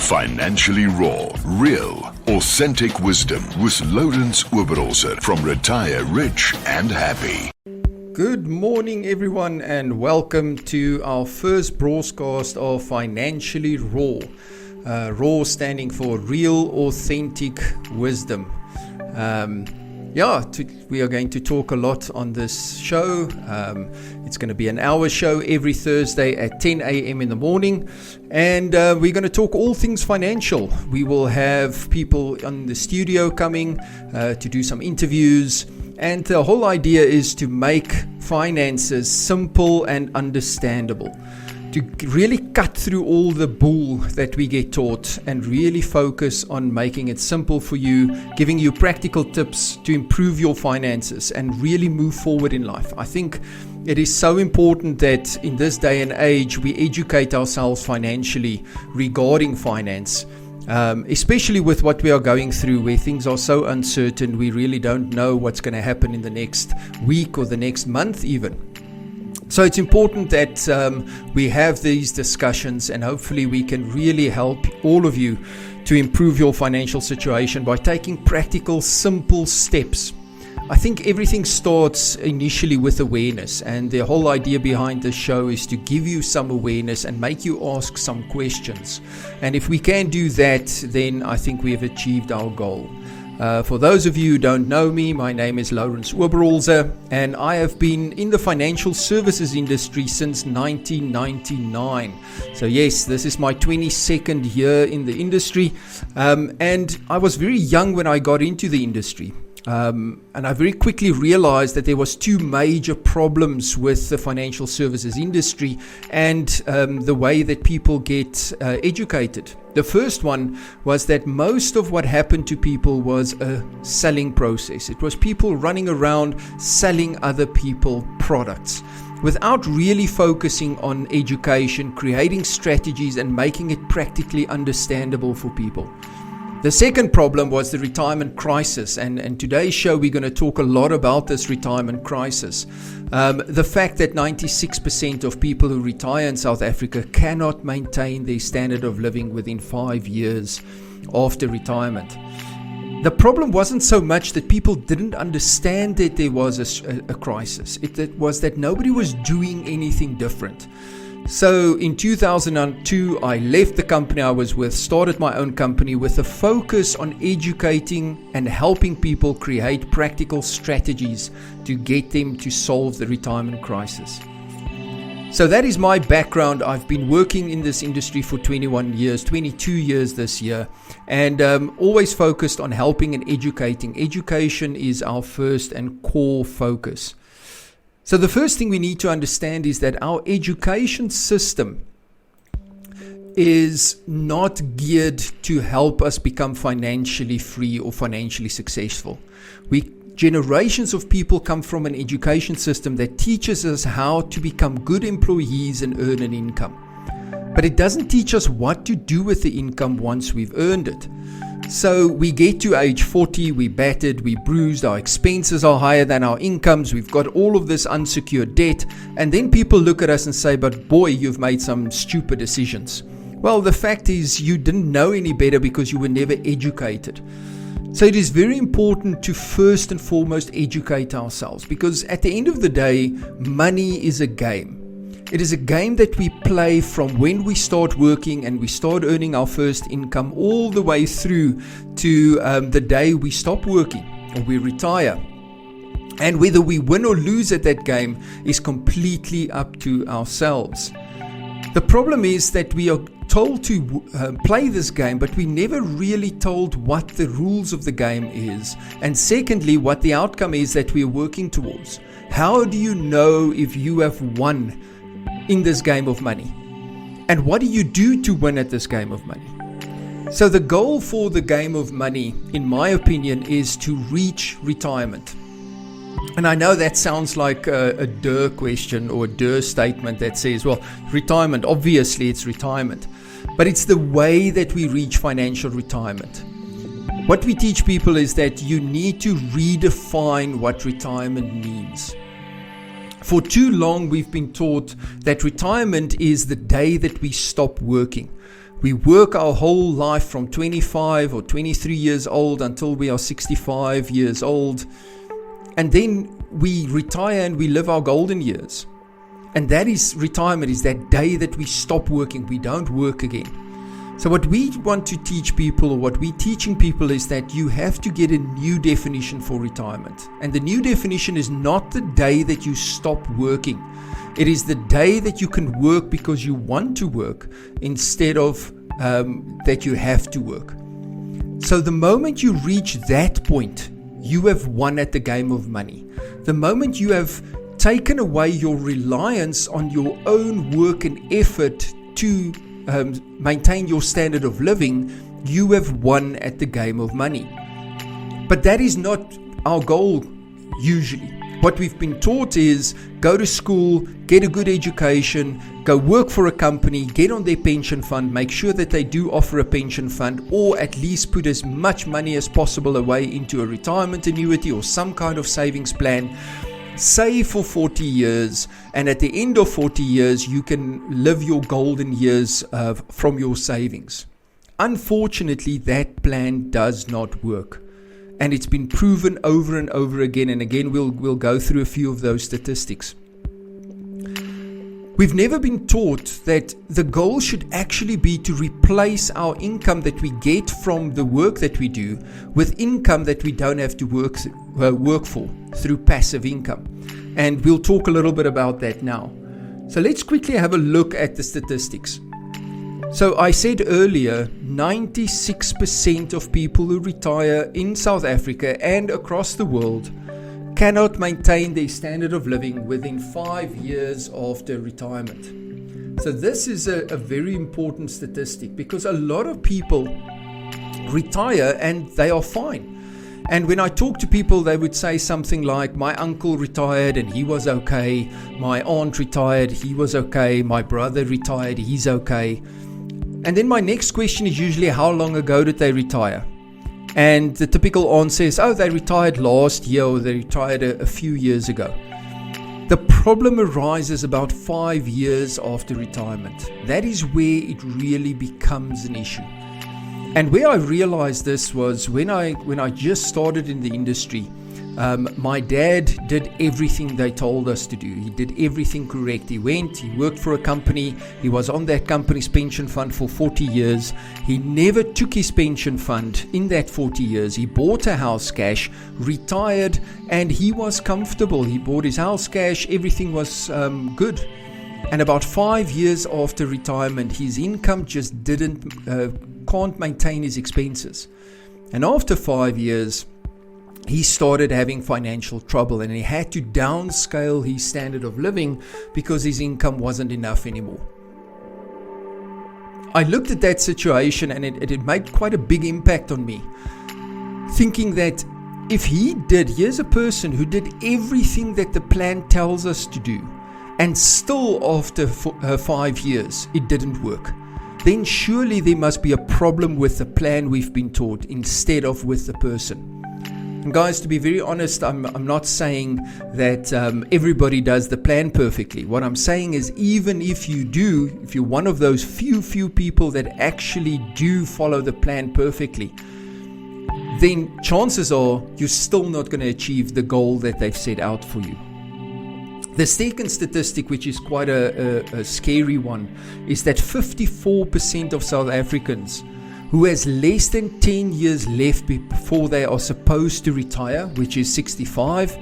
Financially raw, real, authentic wisdom with Lourens Oberholzer from Retire Rich and Happy. Good morning, everyone, and welcome to our first broadcast of Financially Raw. RAW standing for Real Authentic Wisdom. We are going to talk a lot on this show. It's going to be an hour show every Thursday at 10 a.m. in the morning. And we're going to talk all things financial. We will have people in the studio coming to do some interviews. And the whole idea is to make finances simple and understandable, to really cut through all the bull that we get taught and really focus on making it simple for you, giving you practical tips to improve your finances and really move forward in life. I think it is so important that in this day and age we educate ourselves financially regarding finance. Especially with what we are going through, where things are so uncertain, we really don't know what's going to happen in the next week or the next month even. So it's important that we have these discussions, and hopefully we can really help all of you to improve your financial situation by taking practical, simple steps. I think everything starts initially with awareness, and the whole idea behind this show is to give you some awareness and make you ask some questions. And if we can do that, then I think we have achieved our goal. For those of you who don't know me, my name is Lourens Oberholzer, and I have been in the financial services industry since 1999. So yes, this is my 22nd year in the industry, and I was very young when I got into the industry. And I very quickly realized that there was two major problems with the financial services industry and the way that people get educated. The first one was that most of what happened to people was a selling process. It was people running around selling other people products without really focusing on education, creating strategies, and making it practically understandable for people. The second problem was the retirement crisis, and today's show we're going to talk a lot about this retirement crisis. The fact that 96% of people who retire in South Africa cannot maintain their standard of living within 5 years after retirement. The problem wasn't so much that people didn't understand that there was a crisis. It was that nobody was doing anything different. So in 2002, I left the company I was with, started my own company with a focus on educating and helping people create practical strategies to get them to solve the retirement crisis. So that is my background. I've been working in this industry for 21 years, 22 years this year, and always focused on helping and educating. Education is our first and core focus. So the first thing we need to understand is that our education system is not geared to help us become financially free or financially successful. Generations of people come from an education system that teaches us how to become good employees and earn an income. But it doesn't teach us what to do with the income once we've earned it. So we get to age 40, we're battered, we're bruised, our expenses are higher than our incomes, we've got all of this unsecured debt, and then people look at us and say, but boy, you've made some stupid decisions. Well, the fact is you didn't know any better because you were never educated. So it is very important to first and foremost educate ourselves, because at the end of the day, money is a game. It is a game that we play from when we start working and we start earning our first income all the way through to the day we stop working or we retire. And whether we win or lose at that game is completely up to ourselves. The problem is that we are told to play this game, but we never really told what the rules of the game is. And secondly, what the outcome is that we are working towards. How do you know if you have won in this game of money? And what do you do to win at this game of money? So the goal for the game of money, in my opinion, is to reach retirement. And I know that sounds like a DER question or a DER statement that says, well, retirement, obviously it's retirement. But it's the way that we reach financial retirement. What we teach people is that you need to redefine what retirement means. For too long, we've been taught that retirement is the day that we stop working. We work our whole life from 25 or 23 years old until we are 65 years old. And then we retire and we live our golden years. And that is retirement, is that day that we stop working, we don't work again. So what we want to teach people, or what we're teaching people, is that you have to get a new definition for retirement. And the new definition is not the day that you stop working. It is the day that you can work because you want to work instead of that you have to work. So the moment you reach that point, you have won at the game of money. The moment you have taken away your reliance on your own work and effort to maintain your standard of living, you have won at the game of money. But that is not our goal usually. What we've been taught is go to school, get a good education, go work for a company, get on their pension fund, make sure that they do offer a pension fund, or at least put as much money as possible away into a retirement annuity or some kind of savings plan. Save for 40 years, and at the end of 40 years, you can live your golden years from your savings. Unfortunately, that plan does not work. And it's been proven over and over again. And again, we'll go through a few of those statistics. We've never been taught that the goal should actually be to replace our income that we get from the work that we do with income that we don't have to work for through passive income. And we'll talk a little bit about that now. So let's quickly have a look at the statistics. So I said earlier, 96% of people who retire in South Africa and across the world cannot maintain their standard of living within 5 years after retirement. So this is a very important statistic, because a lot of people retire and they are fine. And when I talk to people, they would say something like, my uncle retired and he was okay. My aunt retired, he was okay. My brother retired, he's okay. And then my next question is usually, how long ago did they retire? And the typical answer is, oh, they retired last year, or they retired a few years ago. The problem arises about 5 years after retirement. That is where it really becomes an issue. And where I realized this was when I just started in the industry. My dad did everything they told us to do. He did everything correct. He worked for a company. He was on that company's pension fund for 40 years. He never took his pension fund in that 40 years. He bought a house cash, retired, and he was comfortable. He bought his house cash. Everything was good. And about 5 years after retirement, his income just can't maintain his expenses. And after 5 years, he started having financial trouble, and he had to downscale his standard of living because his income wasn't enough anymore. I looked at that situation, and it made quite a big impact on me, thinking that if here's a person who did everything that the plan tells us to do, and still after 5 years it didn't work, then surely there must be a problem with the plan we've been taught instead of with the person. And guys, to be very honest, I'm not saying that everybody does the plan perfectly. What I'm saying is, even if you're one of those few people that actually do follow the plan perfectly, then chances are you're still not going to achieve the goal that they've set out for you. The second statistic, which is quite a scary one, is that 54% of South Africans who has less than 10 years left before they are supposed to retire, which is 65,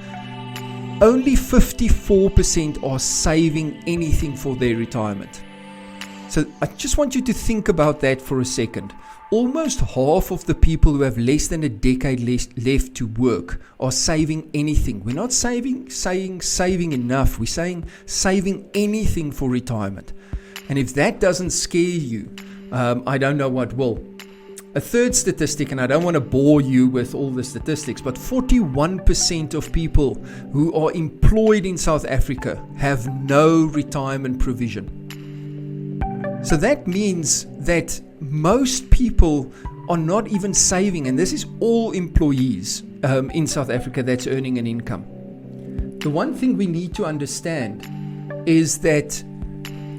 only 54% are saving anything for their retirement. So I just want you to think about that for a second. Almost half of the people who have less than a decade left to work are saving anything. We're not saying saving enough. We're saying saving anything for retirement. And if that doesn't scare you, I don't know what will. A third statistic, and I don't want to bore you with all the statistics, but 41% of people who are employed in South Africa have no retirement provision. So that means that most people are not even saving, and this is all employees in South Africa that's earning an income. The one thing we need to understand is that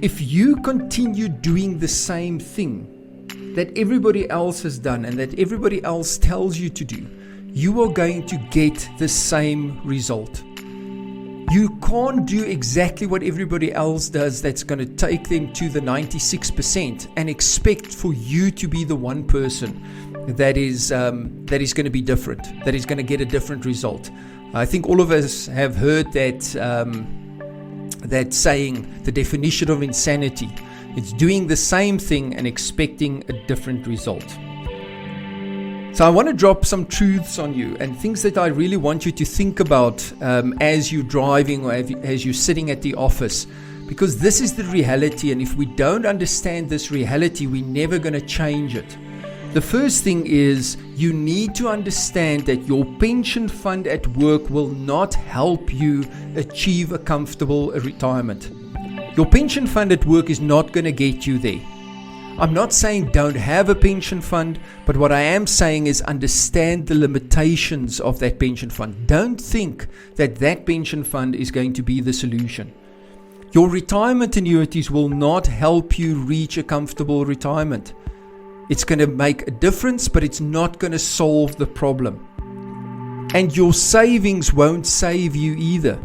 if you continue doing the same thing, that everybody else has done and that everybody else tells you to do, you are going to get the same result. You can't do exactly what everybody else does that's going to take them to the 96% and expect for you to be the one person that is going to be different, that is going to get a different result. I think all of us have heard that saying, the definition of insanity. It's doing the same thing and expecting a different result. So I want to drop some truths on you and things that I really want you to think about as you're driving or as you're sitting at the office, because this is the reality, and if we don't understand this reality, we're never going to change it. The first thing is you need to understand that your pension fund at work will not help you achieve a comfortable retirement. Your pension fund at work is not going to get you there. I'm not saying don't have a pension fund, but what I am saying is understand the limitations of that pension fund. Don't think that that pension fund is going to be the solution. Your retirement annuities will not help you reach a comfortable retirement. It's going to make a difference, but it's not going to solve the problem. And your savings won't save you either.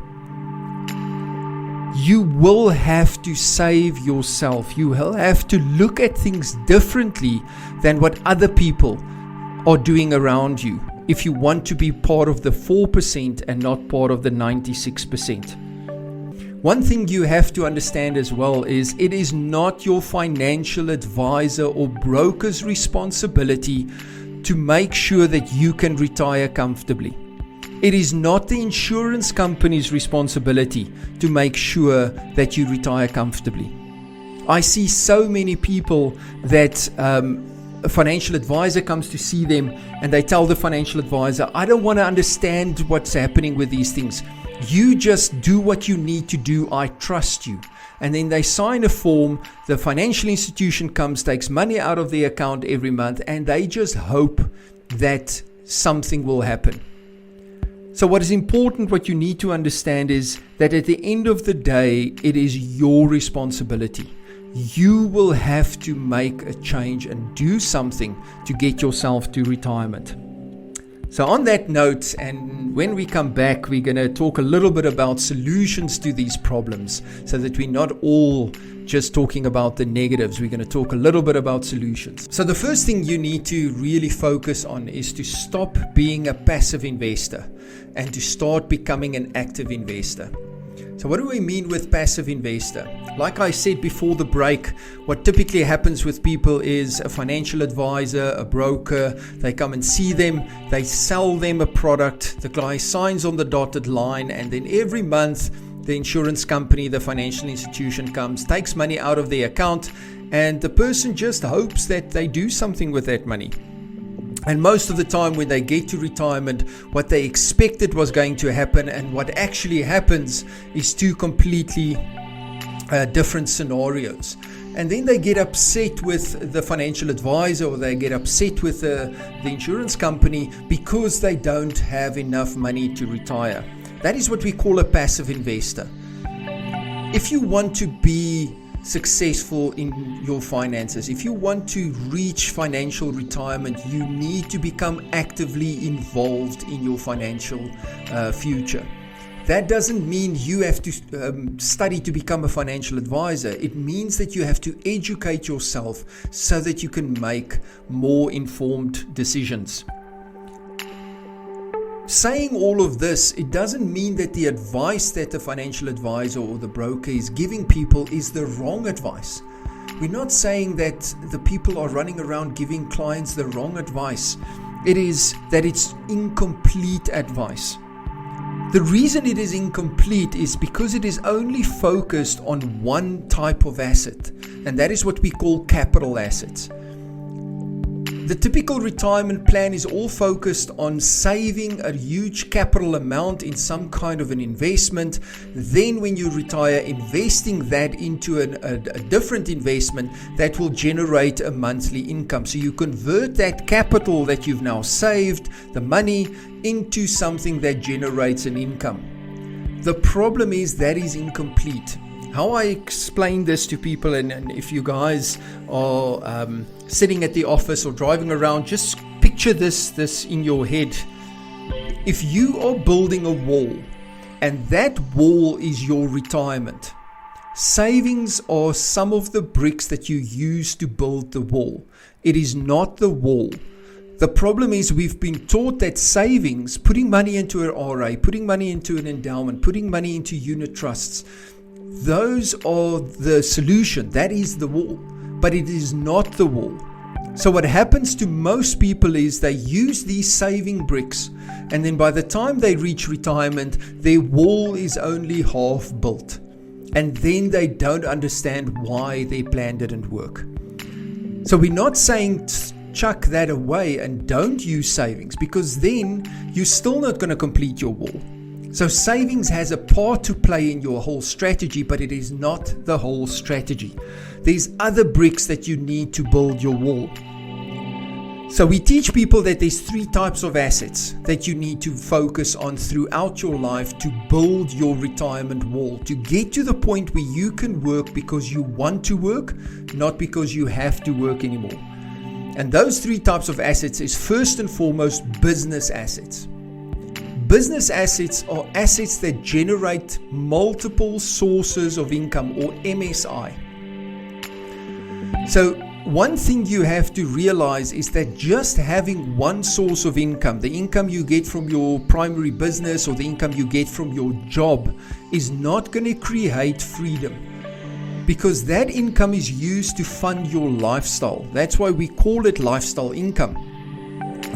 You will have to save yourself. You will have to look at things differently than what other people are doing around you if you want to be part of the 4% and not part of the 96%. One thing you have to understand as well is it is not your financial advisor or broker's responsibility to make sure that you can retire comfortably. It is not the insurance company's responsibility to make sure that you retire comfortably. I see so many people that a financial advisor comes to see them and they tell the financial advisor, I don't want to understand what's happening with these things. You just do what you need to do. I trust you. And then they sign a form. The financial institution comes, takes money out of their account every month, and they just hope that something will happen. So what is important, what you need to understand is that at the end of the day, it is your responsibility. You will have to make a change and do something to get yourself to retirement. So on that note, and when we come back, we're going to talk a little bit about solutions to these problems so that we're not all just talking about the negatives. We're going to talk a little bit about solutions. So the first thing you need to really focus on is to stop being a passive investor and to start becoming an active investor. So what do we mean with passive investor? Like I said before the break, what typically happens with people is a financial advisor, a broker, they come and see them, they sell them a product, the guy signs on the dotted line, and then every month the insurance company, the financial institution comes, takes money out of their account, and the person just hopes that they do something with that money. And most of the time when they get to retirement, what they expected was going to happen and what actually happens is two completely different scenarios. And then they get upset with the financial advisor or they get upset with the insurance company because they don't have enough money to retire. That is what we call a passive investor. If you want to be successful in your finances, if you want to reach financial retirement, you need to become actively involved in your financial future. That doesn't mean you have to study to become a financial advisor. It means that you have to educate yourself so that you can make more informed decisions. Saying all of this, it doesn't mean that the advice that the financial advisor or the broker is giving people is the wrong advice. We're not saying that the people are running around giving clients the wrong advice. It is that it's incomplete advice. The reason it is incomplete is because it is only focused on one type of asset, and that is what we call capital assets. The typical retirement plan is all focused on saving a huge capital amount in some kind of an investment. Then when you retire, investing that into a different investment that will generate a monthly income. So you convert that capital that you've now saved, the money, into something that generates an income. The problem is that is incomplete. How I explain this to people, and if you guys are sitting at the office or driving around, just picture this in your head. If you are building a wall, and that wall is your retirement, savings are some of the bricks that you use to build the wall. It is not the wall. The problem is we've been taught that savings, putting money into an RA, putting money into an endowment, putting money into unit trusts, those are the solution. That is the wall. But it is not the wall. So what happens to most people is they use these saving bricks, and then by the time they reach retirement, their wall is only half built. And then they don't understand why their plan didn't work. So we're not saying chuck that away and don't use savings, because then you're still not going to complete your wall. So savings has a part to play in your whole strategy, but it is not the whole strategy. There's other bricks that you need to build your wall. So we teach people that there's 3 types of assets that you need to focus on throughout your life to build your retirement wall, to get to the point where you can work because you want to work, not because you have to work anymore. And those 3 types of assets is first and foremost business assets. Business assets are assets that generate multiple sources of income, or MSI. So one thing you have to realize is that just having one source of income, the income you get from your primary business or the income you get from your job, is not going to create freedom, because that income is used to fund your lifestyle. That's why we call it lifestyle income.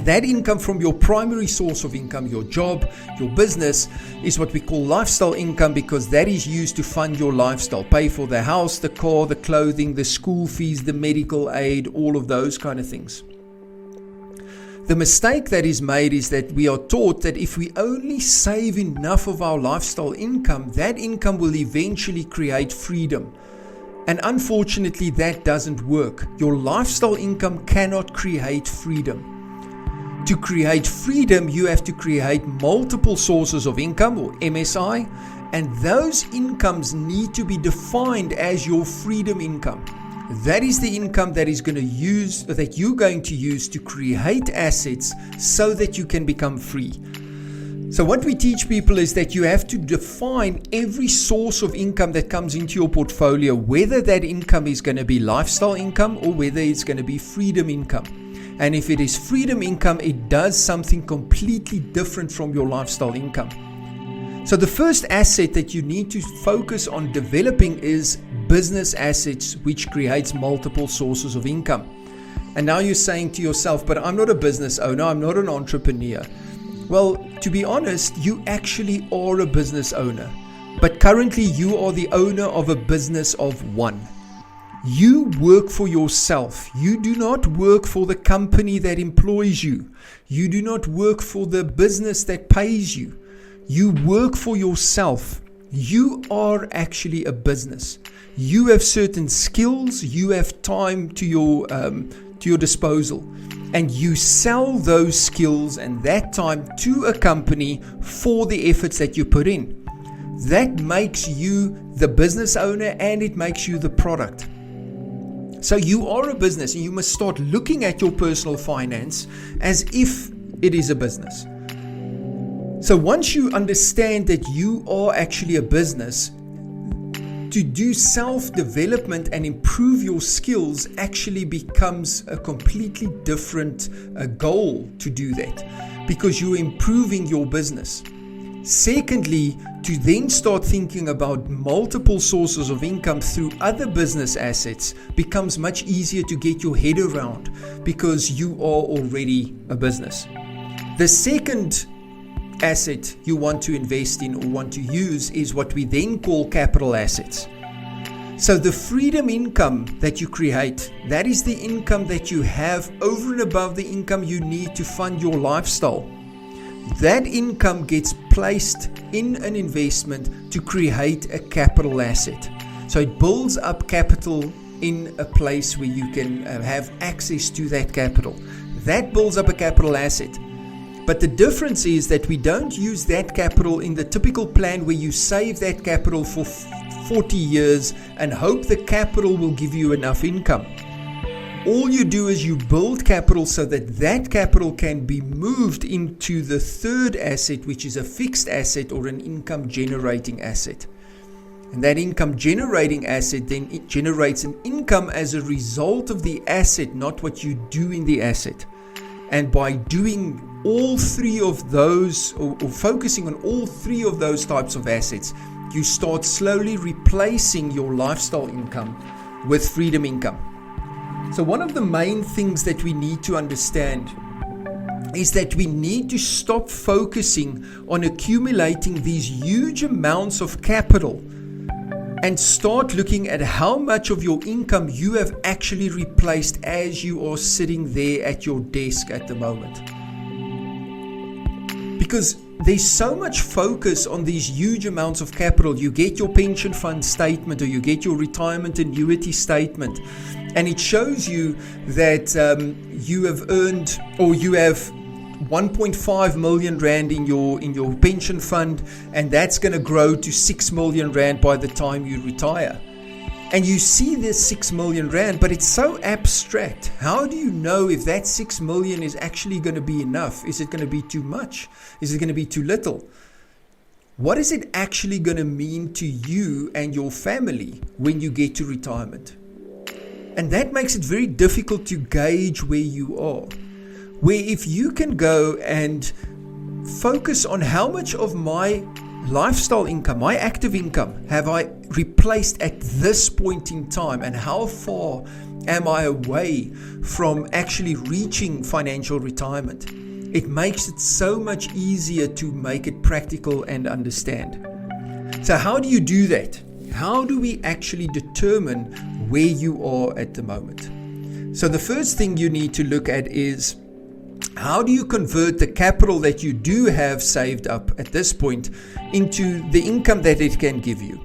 That income from your primary source of income, your job, your business, is what we call lifestyle income, because that is used to fund your lifestyle, pay for the house, the car, the clothing, the school fees, the medical aid, all of those kind of things. The mistake that is made is that we are taught that if we only save enough of our lifestyle income, that income will eventually create freedom. And unfortunately, that doesn't work. Your lifestyle income cannot create freedom. To create freedom, you have to create multiple sources of income, or MSI, and those incomes need to be defined as your freedom income. That is the income that you're going to use to create assets so that you can become free. So what we teach people is that you have to define every source of income that comes into your portfolio, whether that income is going to be lifestyle income or whether it's going to be freedom income. And if it is freedom income, it does something completely different from your lifestyle income. So the first asset that you need to focus on developing is business assets, which creates multiple sources of income. And now you're saying to yourself, but I'm not a business owner, I'm not an entrepreneur. Well, to be honest, you actually are a business owner. But currently you are the owner of a business of one. You work for yourself. You do not work for the company that employs you. You do not work for the business that pays you. You work for yourself. You are actually a business. You have certain skills. You have time to your disposal, and you sell those skills and that time to a company for the efforts that you put in. That makes you the business owner, and it makes you the product. So you are a business, and you must start looking at your personal finance as if it is a business. So once you understand that you are actually a business, to do self-development and improve your skills actually becomes a completely different goal to do that, because you're improving your business. Secondly, to then start thinking about multiple sources of income through other business assets becomes much easier to get your head around, because you are already a business. The second asset you want to invest in or want to use is what we then call capital assets. So the freedom income that you create, that is the income that you have over and above the income you need to fund your lifestyle. That income gets placed in an investment to create a capital asset. So it builds up capital in a place where you can have access to that capital. That builds up a capital asset. But the difference is that we don't use that capital in the typical plan where you save that capital for 40 years and hope the capital will give you enough income. All you do is you build capital so that that capital can be moved into the third asset, which is a fixed asset or an income generating asset. And that income generating asset then it generates an income as a result of the asset, not what you do in the asset. And by doing all three of those, or focusing on all three of those types of assets, you start slowly replacing your lifestyle income with freedom income. So one of the main things that we need to understand is that we need to stop focusing on accumulating these huge amounts of capital and start looking at how much of your income you have actually replaced as you are sitting there at your desk at the moment. Because there's so much focus on these huge amounts of capital. You get your pension fund statement or you get your retirement annuity statement, and it shows you that you have earned, or you have 1.5 million rand in your pension fund, and that's going to grow to 6 million rand by the time you retire. And you see this 6 million rand, but it's so abstract. How do you know if that 6 million is actually going to be enough? Is it going to be too much? Is it going to be too little? What is it actually going to mean to you and your family when you get to retirement? And that makes it very difficult to gauge where you are. Where if you can go and focus on how much of my lifestyle income, my active income, have I replaced at this point in time, and how far am I away from actually reaching financial retirement? It makes it so much easier to make it practical and understand. So how do you do that? How do we actually determine where you are at the moment? So the first thing you need to look at is, how do you convert the capital that you do have saved up at this point into the income that it can give you?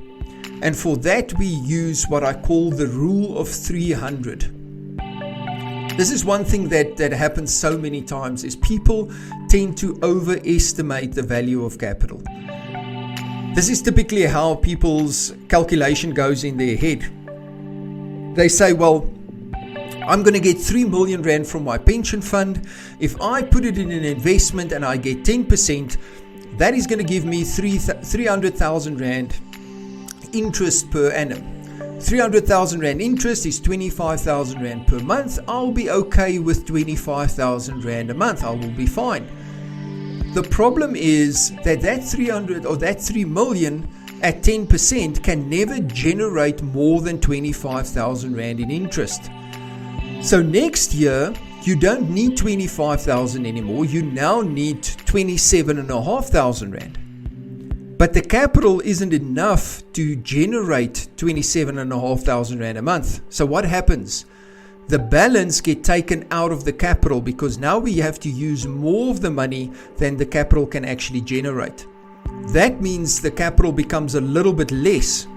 And for that, we use what I call the rule of 300. This is one thing that happens so many times, is people tend to overestimate the value of capital. This is typically how people's calculation goes in their head. They say, well, I'm going to get 3 million rand from my pension fund. If I put it in an investment and I get 10%, that is going to give me 300,000 rand interest per annum. 300,000 rand interest is 25,000 rand per month. I'll be okay with 25,000 rand a month. I will be fine. The problem is that 300 or that 3 million at 10% can never generate more than 25,000 rand in interest. So next year, you don't need 25,000 anymore. You now need 27,500 rand. But the capital isn't enough to generate 27,500 rand a month. So what happens? The balance gets taken out of the capital, because now we have to use more of the money than the capital can actually generate. That means the capital becomes a little bit less.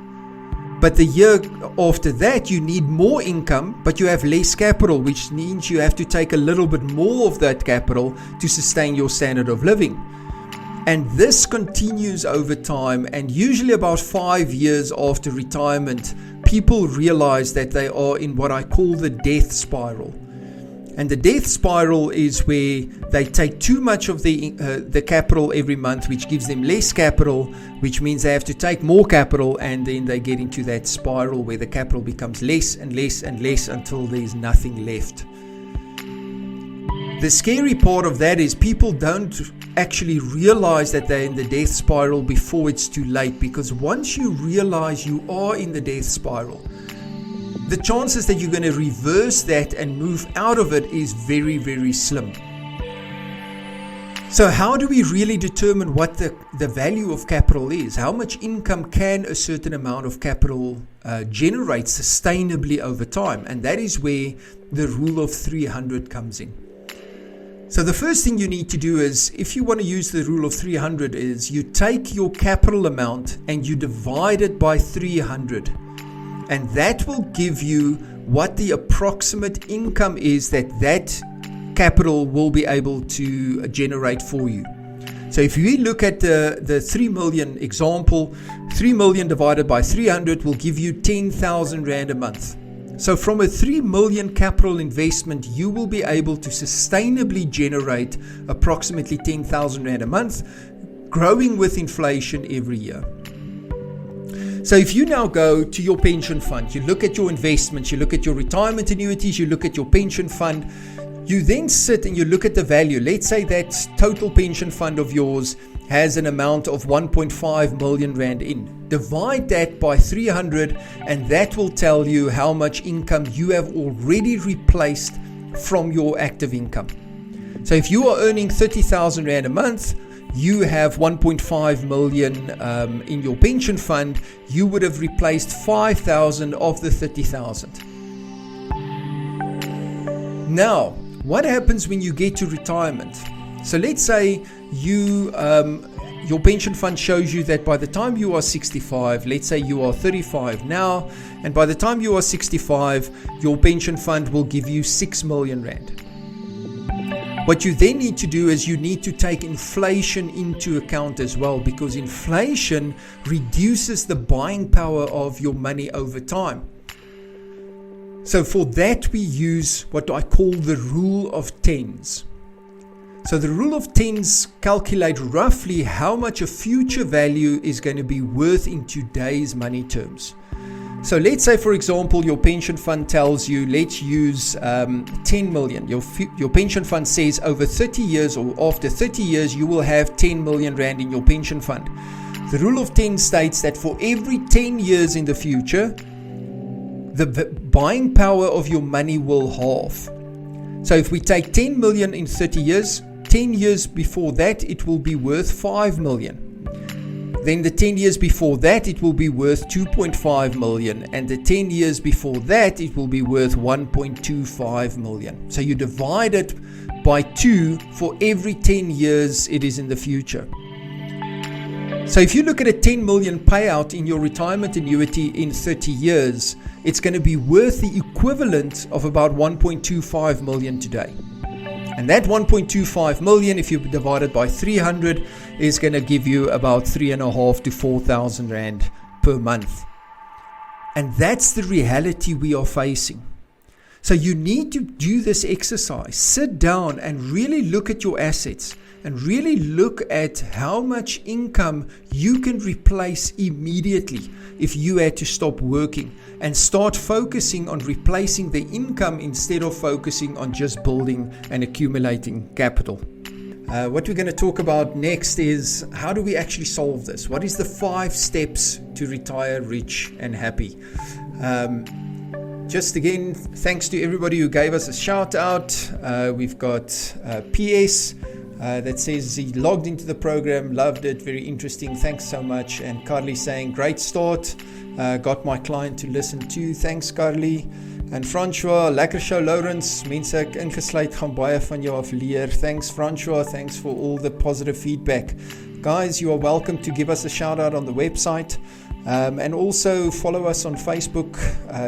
But the year after that, you need more income, but you have less capital, which means you have to take a little bit more of that capital to sustain your standard of living. And this continues over time, and usually about 5 years after retirement, people realize that they are in what I call the death spiral. And the death spiral is where they take too much of the capital every month, which gives them less capital, which means they have to take more capital, and then they get into that spiral where the capital becomes less and less and less until there's nothing left. The scary part of that is people don't actually realize that they're in the death spiral before it's too late, because once you realize you are in the death spiral, the chances that you're going to reverse that and move out of it is very, very slim. So how do we really determine what the value of capital is? How much income can a certain amount of capital generate sustainably over time? And that is where the rule of 300 comes in. So the first thing you need to do is, if you want to use the rule of 300, is you take your capital amount and you divide it by 300. And that will give you what the approximate income is that capital will be able to generate for you. So if we look at the 3 million example, 3 million divided by 300 will give you 10,000 Rand a month. So from a 3 million capital investment, you will be able to sustainably generate approximately 10,000 Rand a month, growing with inflation every year. So if you now go to your pension fund, you look at your investments, you look at your retirement annuities, you look at your pension fund, you then sit and you look at the value. Let's say that total pension fund of yours has an amount of 1.5 million Rand in. Divide that by 300 and that will tell you how much income you have already replaced from your active income. So if you are earning 30,000 Rand a month, you have 1.5 million in your pension fund, you would have replaced 5,000 of the 30,000. Now, what happens when you get to retirement? So let's say you your pension fund shows you that by the time you are 65, let's say you are 35 now, and by the time you are 65, your pension fund will give you 6 million Rand. What you then need to do is you need to take inflation into account as well, because inflation reduces the buying power of your money over time. So for that we use what I call the rule of tens. So the rule of tens calculate roughly how much a future value is going to be worth in today's money terms. So let's say, for example, your pension fund tells you, let's use 10 million. Your pension fund says over 30 years or after 30 years, you will have 10 million Rand in your pension fund. The rule of 10 states that for every 10 years in the future, the buying power of your money will halve. So if we take 10 million in 30 years, 10 years before that, it will be worth 5 million. Then the 10 years before that, it will be worth 2.5 million. And the 10 years before that, it will be worth 1.25 million. So you divide it by 2 for every 10 years it is in the future. So if you look at a 10 million payout in your retirement annuity in 30 years, it's going to be worth the equivalent of about 1.25 million today. And that 1.25 million, if you divide it by 300, is going to give you about 3,500 to 4,000 Rand per month. And that's the reality we are facing. So you need to do this exercise. Sit down and really look at your assets and really look at how much income you can replace immediately if you had to stop working, and start focusing on replacing the income instead of focusing on just building and accumulating capital. What we're going to talk about next is how do we actually solve this? What is the 5 steps to retire rich and happy? Just again, thanks to everybody who gave us a shout out. We've got PS that says he logged into the program, loved it, very interesting, thanks so much. And Carly saying, great start, got my client to listen to, thanks Carly. And Francois, lekker show Lourens, mense ek ingesluit gaan baie van jou af leer. Thanks Francois, thanks for all the positive feedback. Guys, you are welcome to give us a shout out on the website. And also follow us on Facebook,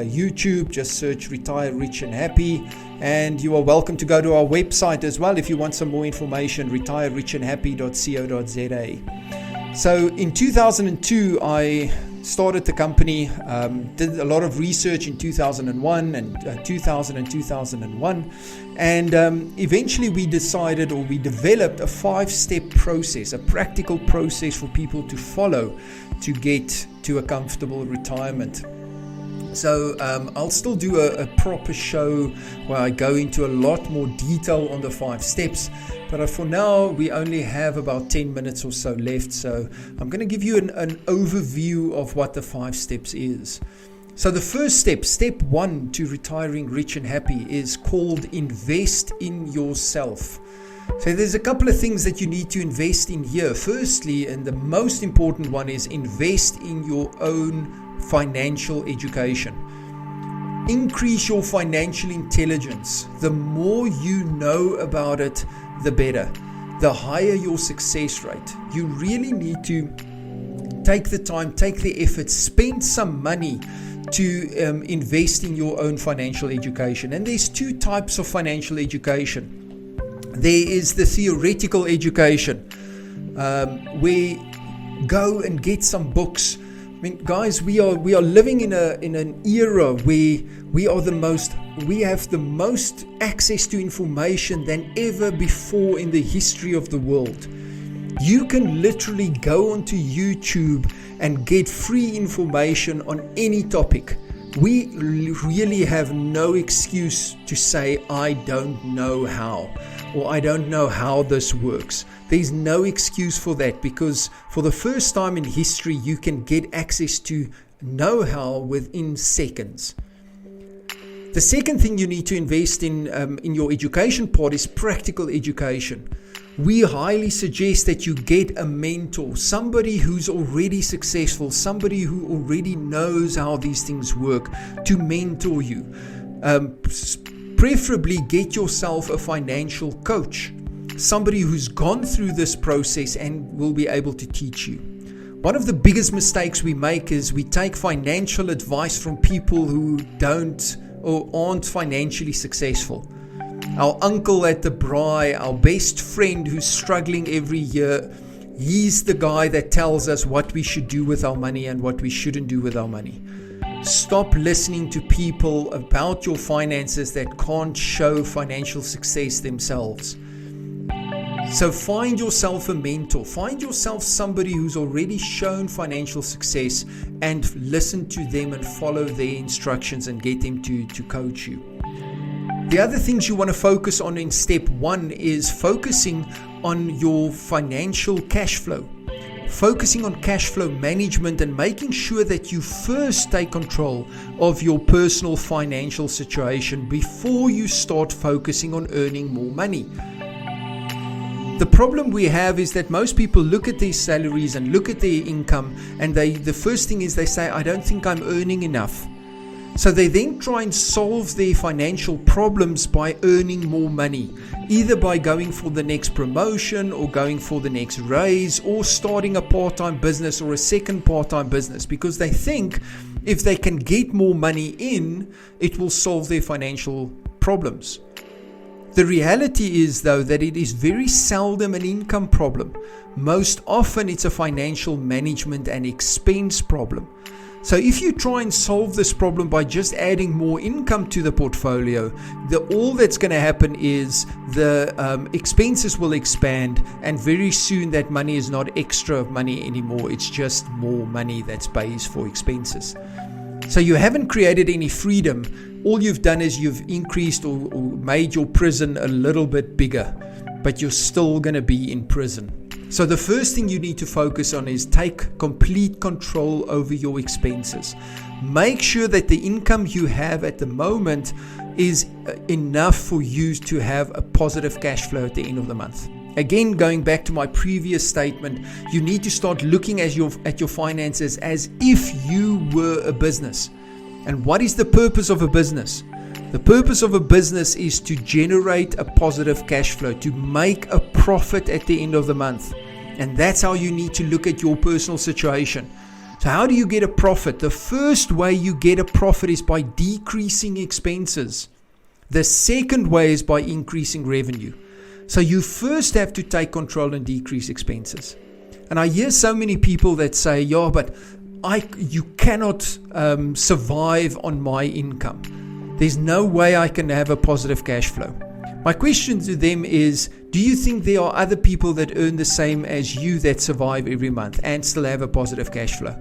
YouTube, just search Retire Rich and Happy. And you are welcome to go to our website as well if you want some more information, retirerichandhappy.co.za. So in 2002, I started the company, did a lot of research in 2001 and 2000 and 2001. And eventually we decided, or we developed, a 5-step process, a practical process for people to follow to get to a comfortable retirement. So I'll still do a proper show where I go into a lot more detail on the 5 steps. But for now, we only have about 10 minutes or so left. So I'm going to give you an overview of what the 5 steps is. So the first step, step 1 to retiring rich and happy, is called invest in yourself. So there's a couple of things that you need to invest in here. Firstly, and the most important one, is invest in your own financial education. Increase your financial intelligence. The more you know about it, the better. The higher your success rate. You really need to take the time, take the effort, spend some money to invest in your own financial education. And there's 2 types of financial education. There is the theoretical education, where go and get some books. I mean, guys, we are living in an era where we have the most access to information than ever before in the history of the world. You can literally go onto YouTube and get free information on any topic. We really have no excuse to say, I don't know how, or I don't know how this works. There's no excuse for that, because for the first time in history, you can get access to know-how within seconds. The second thing you need to invest in your education part is practical education. We highly suggest that you get a mentor, somebody who's already successful, somebody who already knows how these things work, to mentor you. Preferably get yourself a financial coach, somebody who's gone through this process and will be able to teach you. One of the biggest mistakes we make is we take financial advice from people who don't or aren't financially successful. Our uncle at the braai, our best friend who's struggling every year, he's the guy that tells us what we should do with our money and what we shouldn't do with our money. Stop listening to people about your finances that can't show financial success themselves. So find yourself a mentor, find yourself somebody who's already shown financial success, and listen to them and follow their instructions and get them to coach you. The other things you want to focus on in step 1 is focusing on your financial cash flow. Focusing on cash flow management and making sure that you first take control of your personal financial situation before you start focusing on earning more money. The problem we have is that most people look at their salaries and look at their income, and the first thing is they say, I don't think I'm earning enough. So they then try and solve their financial problems by earning more money, either by going for the next promotion or going for the next raise or starting a part-time business or a second part-time business, because they think if they can get more money in, it will solve their financial problems. The reality is, though, that it is very seldom an income problem. Most often it's a financial management and expense problem. So if you try and solve this problem by just adding more income to the portfolio, all that's going to happen is the expenses will expand, and very soon that money is not extra money anymore. It's just more money that pays for expenses. So you haven't created any freedom. All you've done is you've increased or made your prison a little bit bigger, but you're still going to be in prison. So the first thing you need to focus on is take complete control over your expenses. Make sure that the income you have at the moment is enough for you to have a positive cash flow at the end of the month. Again, going back to my previous statement, you need to start looking at your finances as if you were a business. And what is the purpose of a business? The purpose of a business is to generate a positive cash flow, to make a profit at the end of the month. And that's how you need to look at your personal situation. So how do you get a profit? The first way you get a profit is by decreasing expenses. The second way is by increasing revenue. So you first have to take control and decrease expenses. And I hear so many people that say, yeah, but you cannot survive on my income. There's no way I can have a positive cash flow. My question to them is, do you think there are other people that earn the same as you that survive every month and still have a positive cash flow?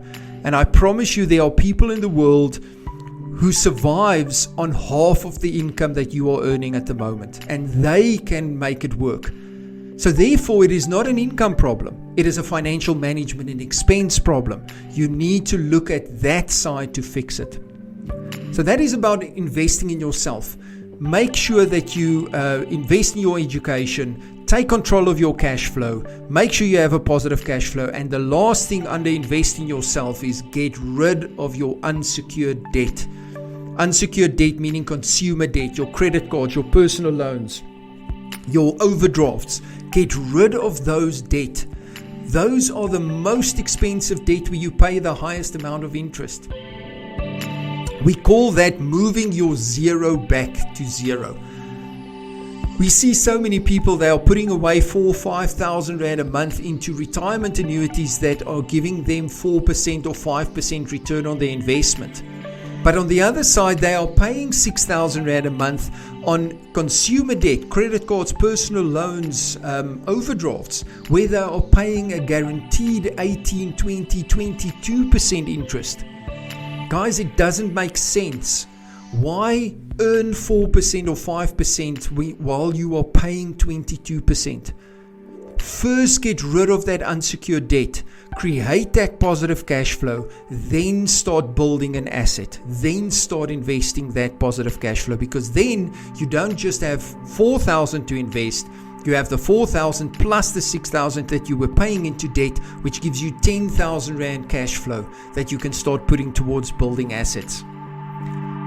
And I promise you there are people in the world who survives on half of the income that you are earning at the moment, and they can make it work. So therefore, it is not an income problem. It is a financial management and expense problem. You need to look at that side to fix it. So that is about investing in yourself. Make sure that you invest in your education, take control of your cash flow, make sure you have a positive cash flow. And the last thing under invest in yourself is get rid of your unsecured debt. Unsecured debt meaning consumer debt, your credit cards, your personal loans, your overdrafts. Get rid of those debt. Those are the most expensive debt where you pay the highest amount of interest. We call that moving your zero back to zero. We see so many people, they are putting away 4,000 or 5,000 Rand a month into retirement annuities that are giving them 4% or 5% return on their investment. But on the other side, they are paying 6,000 Rand a month on consumer debt, credit cards, personal loans, overdrafts, where they are paying a guaranteed 18, 20, 22% interest. Guys, it doesn't make sense. Why earn 4% or 5% while you are paying 22%? First, get rid of that unsecured debt, create that positive cash flow, then start building an asset, then start investing that positive cash flow, because then you don't just have 4,000 to invest, you have the 4,000 plus the 6,000 that you were paying into debt, which gives you 10,000 Rand cash flow that you can start putting towards building assets.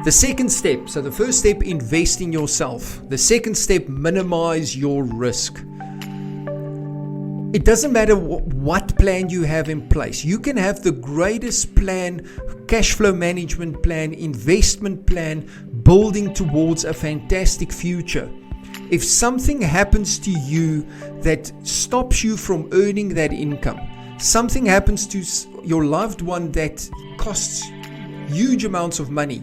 The second step, so the first step, invest in yourself. The second step, minimize your risk. It doesn't matter what plan you have in place. You can have the greatest plan, cash flow management plan, investment plan, building towards a fantastic future. If something happens to you that stops you from earning that income, something happens to your loved one that costs huge amounts of money,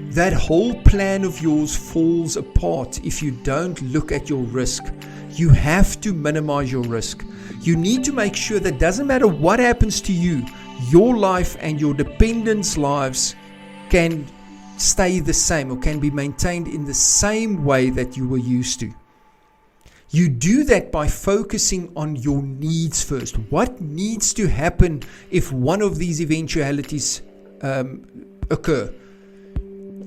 that whole plan of yours falls apart if you don't look at your risk. You have to minimize your risk. You need to make sure that doesn't matter what happens to you, your life and your dependents' lives can stay the same or can be maintained in the same way that you were used to. You do that by focusing on your needs first. What needs to happen if one of these eventualities occur?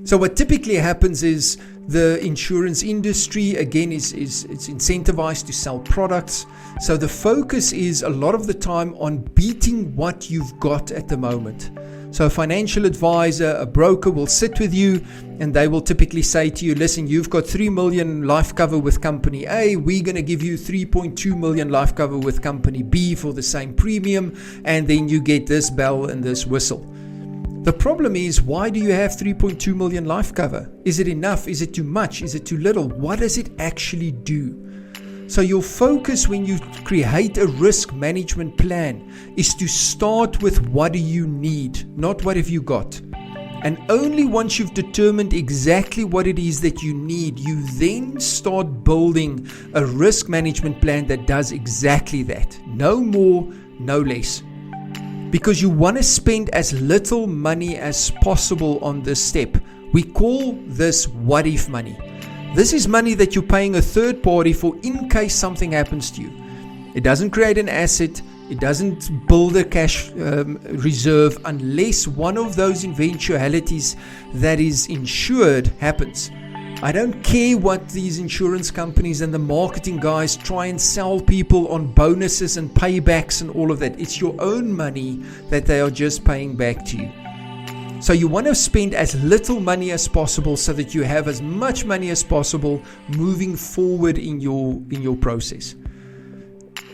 So what typically happens is the insurance industry, again, it's incentivized to sell products. So the focus is a lot of the time on beating what you've got at the moment. So a financial advisor, a broker will sit with you and they will typically say to you, listen, you've got 3 million life cover with company A. We're going to give you 3.2 million life cover with company B for the same premium. And then you get this bell and this whistle. The problem is, why do you have 3.2 million life cover? Is it enough? Is it too much? Is it too little? What does it actually do? So your focus when you create a risk management plan is to start with what do you need, not what have you got. And only once you've determined exactly what it is that you need, you then start building a risk management plan that does exactly that. No more, no less. Because you want to spend as little money as possible on this step. We call this what if money. This is money that you're paying a third party for in case something happens to you. It doesn't create an asset. It doesn't build a cash reserve unless one of those eventualities that is insured happens. I don't care what these insurance companies and the marketing guys try and sell people on bonuses and paybacks and all of that. It's your own money that they are just paying back to you. So you want to spend as little money as possible so that you have as much money as possible moving forward in your process.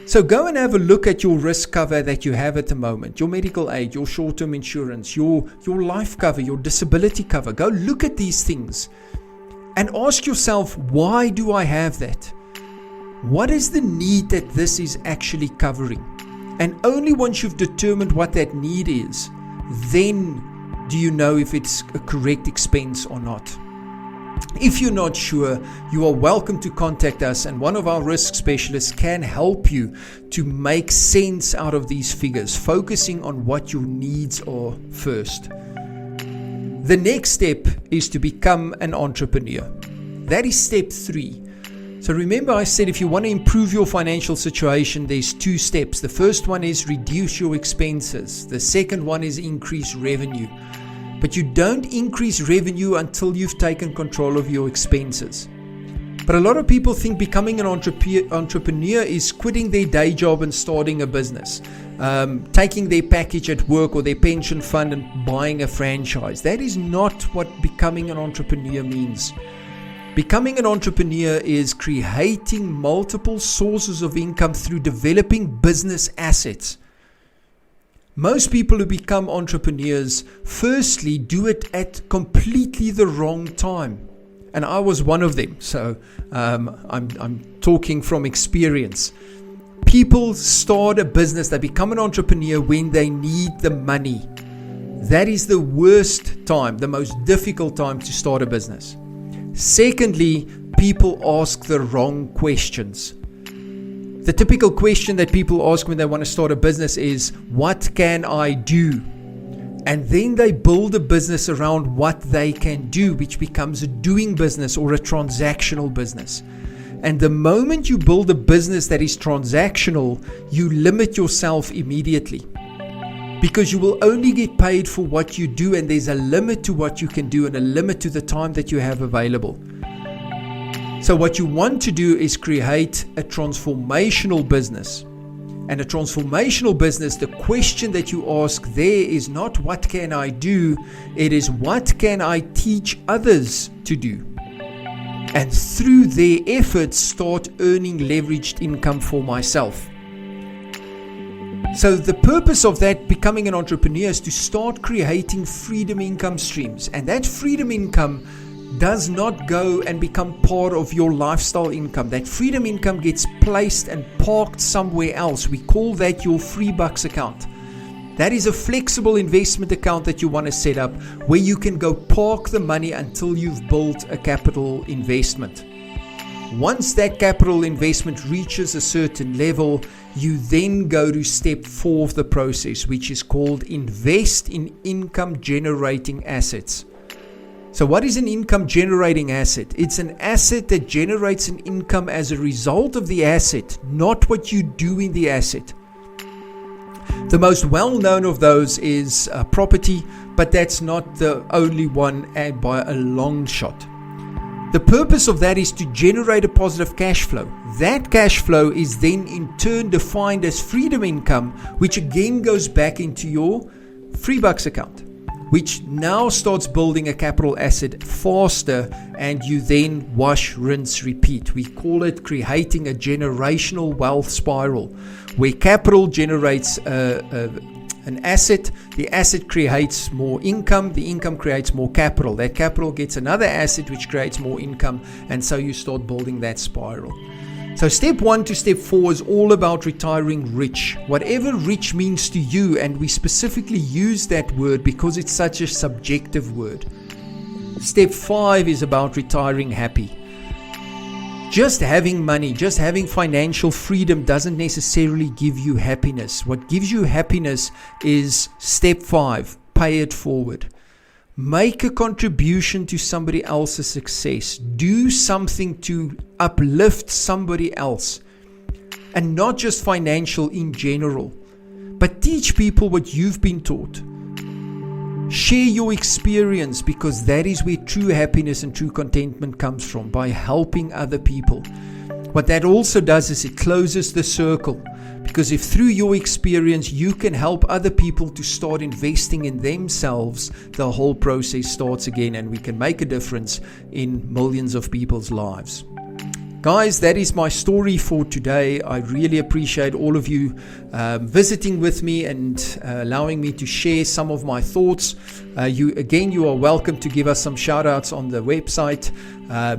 So go and have a look at your risk cover that you have at the moment, your medical aid, your short-term insurance, your life cover, your disability cover. Go look at these things. And ask yourself, why do I have that? What is the need that this is actually covering? And only once you've determined what that need is, then do you know if it's a correct expense or not. If you're not sure, you are welcome to contact us, and one of our risk specialists can help you to make sense out of these figures, focusing on what your needs are first. The next step is to become an entrepreneur. That is step 3. So remember I said if you want to improve your financial situation, there's 2 steps. The first one is reduce your expenses. The second one is increase revenue. But you don't increase revenue until you've taken control of your expenses. But a lot of people think becoming an entrepreneur is quitting their day job and starting a business. Taking their package at work or their pension fund and buying a franchise. That is not what becoming an entrepreneur means. Becoming an entrepreneur is creating multiple sources of income through developing business assets. Most people who become entrepreneurs, firstly, do it at completely the wrong time. And I was one of them. So I'm talking from experience. People start a business, they become an entrepreneur when they need the money. That is the worst time, the most difficult time to start a business. Secondly, people ask the wrong questions. The typical question that people ask when they want to start a business is, what can I do? And then they build a business around what they can do, which becomes a doing business or a transactional business. And the moment you build a business that is transactional, you limit yourself immediately. Because you will only get paid for what you do, and there's a limit to what you can do and a limit to the time that you have available. So what you want to do is create a transformational business. And a transformational business, the question that you ask there is not what can I do, it is what can I teach others to do? And through their efforts, start earning leveraged income for myself. So the purpose of that becoming an entrepreneur is to start creating freedom income streams. And that freedom income does not go and become part of your lifestyle income. That freedom income gets placed and parked somewhere else. We call that your free bucks account. That is a flexible investment account that you want to set up where you can go park the money until you've built a capital investment. Once that capital investment reaches a certain level, you then go to step 4 of the process, which is called invest in income generating assets. So what is an income generating asset? It's an asset that generates an income as a result of the asset, not what you do in the asset. The most well-known of those is property, but that's not the only one by a long shot. The purpose of that is to generate a positive cash flow. That cash flow is then in turn defined as freedom income, which again goes back into your free bucks account, which now starts building a capital asset faster, and you then wash, rinse, repeat. We call it creating a generational wealth spiral, where capital generates an asset, the asset creates more income, the income creates more capital, that capital gets another asset which creates more income, and so you start building that spiral. So step 1 to step 4 is all about retiring rich. Whatever rich means to you, and we specifically use that word because it's such a subjective word. Step 5 is about retiring happy. Just having money, just having financial freedom doesn't necessarily give you happiness. What gives you happiness is step 5, pay it forward. Make a contribution to somebody else's success. Do something to uplift somebody else. And not just financial in general, but teach people what you've been taught. Share your experience, because that is where true happiness and true contentment comes from, by helping other people. What that also does is it closes the circle, because if through your experience you can help other people to start investing in themselves, the whole process starts again, and we can make a difference in millions of people's lives. Guys, that is my story for today. I really appreciate all of you visiting with me and allowing me to share some of my thoughts. You are welcome to give us some shout outs on the website.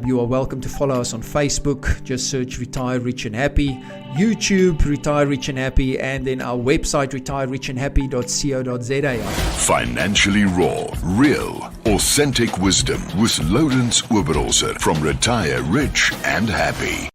You are welcome to follow us on Facebook. Just search Retire Rich and Happy. YouTube, Retire Rich and Happy, and then our website, retirerichandhappy.co.za. Financially raw, real, authentic wisdom with Lourens Oberholzer from Retire Rich and Happy.